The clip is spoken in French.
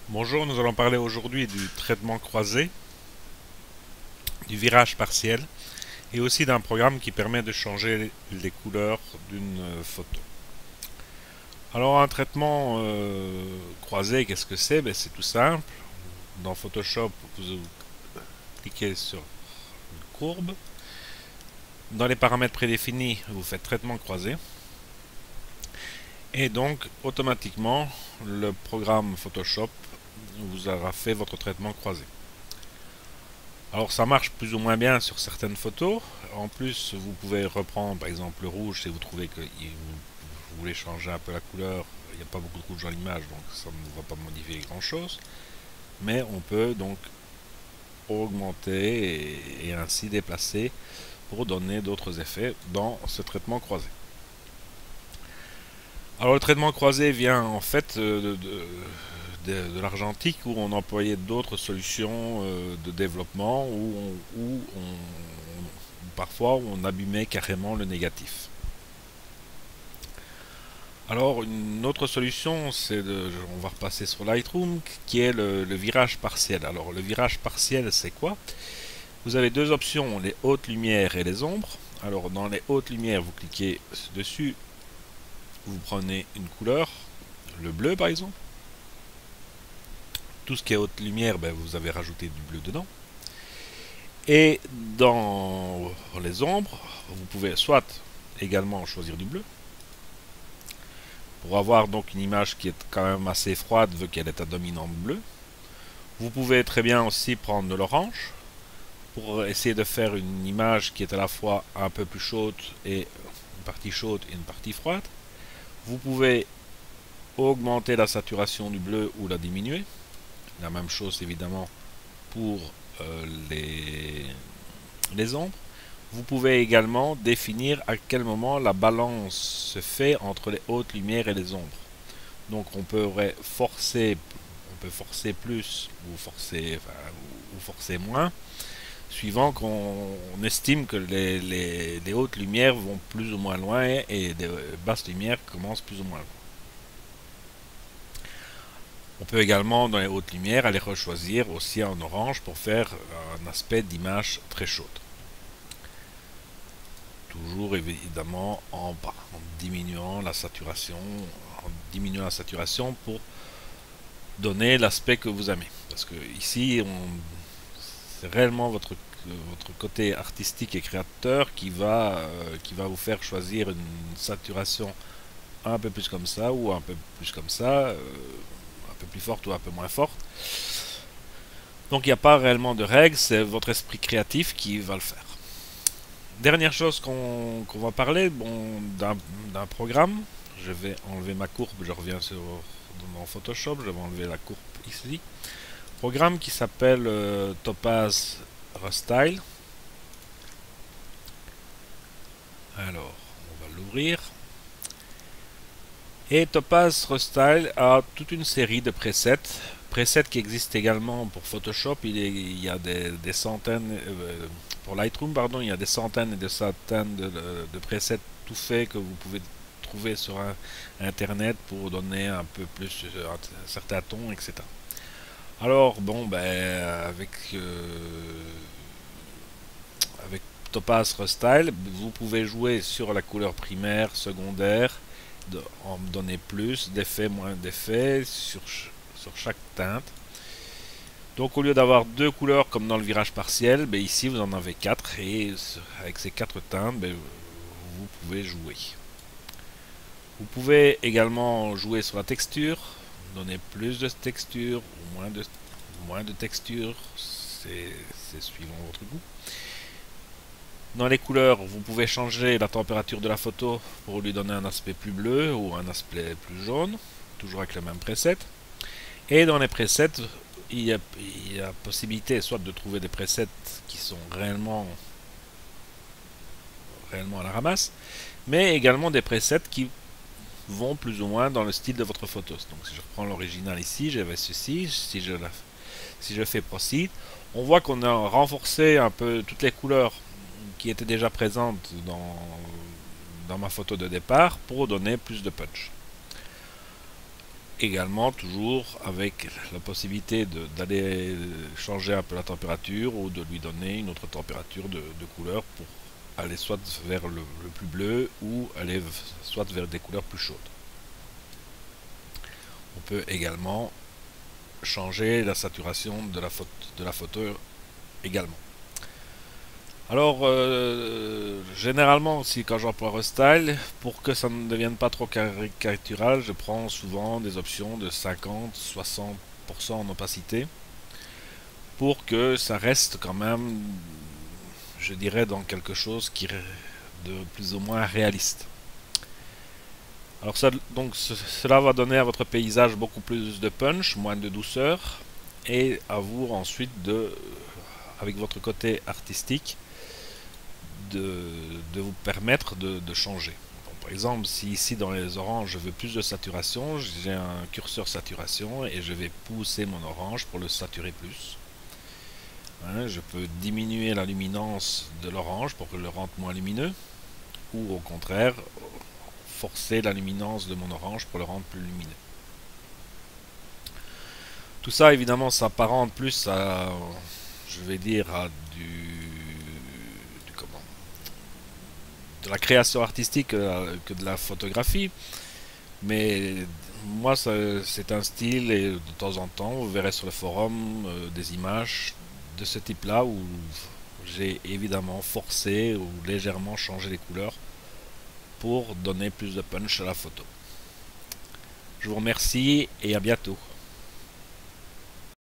Bonjour, nous allons parler aujourd'hui du traitement croisé, du virage partiel et aussi d'un programme qui permet de changer les couleurs d'une photo. Alors un traitement croisé, qu'est-ce que c'est? C'est tout simple. Dans Photoshop, vous cliquez sur une courbe. Dans les paramètres prédéfinis, vous faites traitement croisé. Et donc automatiquement, le programme Photoshop vous aura fait votre traitement croisé. Alors ça marche plus ou moins bien sur certaines photos. En plus, vous pouvez reprendre par exemple le rouge si vous trouvez que vous voulez changer un peu la couleur. Il n'y a pas beaucoup de rouge dans l'image, donc ça ne va pas modifier grand chose. Mais on peut donc augmenter et ainsi déplacer pour donner d'autres effets dans ce traitement croisé. Alors le traitement croisé vient en fait de l'argentique où on employait d'autres solutions de développement où parfois on abîmait carrément le négatif. Alors une autre solution, on va repasser sur Lightroom, qui est le virage partiel. Alors le virage partiel, c'est quoi? Vous avez deux options, les hautes lumières et les ombres. Alors dans les hautes lumières, vous cliquez dessus, vous prenez une couleur, le bleu par exemple. Tout ce qui est haute lumière, vous avez rajouté du bleu dedans. Et dans les ombres, vous pouvez soit également choisir du bleu, pour avoir donc une image qui est quand même assez froide vu qu'elle est à dominante bleue. Vous pouvez très bien aussi prendre de l'orange pour essayer de faire une image qui est à la fois un peu plus chaude et une partie chaude et une partie froide. Vous pouvez augmenter la saturation du bleu ou la diminuer. La même chose évidemment pour les ombres. Vous pouvez également définir à quel moment la balance se fait entre les hautes lumières et les ombres. Donc on peut forcer plus ou forcer moins, suivant qu'on estime que les hautes lumières vont plus ou moins loin et les basses lumières commencent plus ou moins loin. On peut également, dans les hautes lumières, aller rechoisir aussi en orange pour faire un aspect d'image très chaude. Toujours évidemment en diminuant la saturation, pour donner l'aspect que vous aimez. Parce que ici, c'est réellement votre côté artistique et créateur qui va vous faire choisir une saturation un peu plus comme ça ou un peu plus comme ça, un peu plus forte ou un peu moins forte. Donc il n'y a pas réellement de règles, c'est votre esprit créatif qui va le faire. Dernière chose qu'on va parler, d'un programme. Je vais enlever ma courbe, je reviens dans Photoshop, je vais enlever la courbe ici. Programme qui s'appelle Topaz Restyle. Alors, on va l'ouvrir. Et Topaz Restyle a toute une série de presets. Presets qui existent également pour Photoshop. Il y a des centaines, pour Lightroom, pardon, il y a des centaines et des centaines de presets tout faits que vous pouvez trouver sur Internet pour donner un peu plus un certain ton, etc. Alors, avec Topaz Restyle, vous pouvez jouer sur la couleur primaire, secondaire, en donner plus d'effets, moins d'effets sur chaque teinte. Donc au lieu d'avoir deux couleurs comme dans le virage partiel, ici vous en avez quatre et avec ces quatre teintes, vous pouvez jouer. Vous pouvez également jouer sur la texture, donner plus de texture ou moins de texture, c'est suivant votre goût. Dans les couleurs, vous pouvez changer la température de la photo pour lui donner un aspect plus bleu ou un aspect plus jaune, toujours avec le même preset. Et dans les presets, il y a possibilité soit de trouver des presets qui sont réellement à la ramasse, mais également des presets qui vont plus ou moins dans le style de votre photo. Donc si je reprends l'original ici, j'avais ceci, si je fais Proceed, on voit qu'on a renforcé un peu toutes les couleurs qui étaient déjà présentes dans ma photo de départ pour donner plus de punch. également toujours avec la possibilité d'aller changer un peu la température ou de lui donner une autre température de couleur pour aller soit vers le plus bleu ou aller soit vers des couleurs plus chaudes. On peut également changer la saturation de la photo également. Alors, généralement aussi quand j'emploie Restyle, pour que ça ne devienne pas trop caricatural, je prends souvent des options de 50-60% en opacité, pour que ça reste quand même, je dirais, dans quelque chose qui est de plus ou moins réaliste. Alors ça, donc cela va donner à votre paysage beaucoup plus de punch, moins de douceur, et à vous ensuite avec votre côté artistique, de vous permettre de changer. Bon, par exemple, si ici dans les oranges je veux plus de saturation, j'ai un curseur saturation et je vais pousser mon orange pour le saturer plus. Hein, je peux diminuer la luminance de l'orange pour que le rende moins lumineux, ou au contraire forcer la luminance de mon orange pour le rendre plus lumineux. Tout ça évidemment s'apparente plus à, je vais dire, à de la création artistique que de la photographie. Mais moi, c'est un style et de temps en temps, vous verrez sur le forum des images de ce type-là où j'ai évidemment forcé ou légèrement changé les couleurs pour donner plus de punch à la photo. Je vous remercie et à bientôt.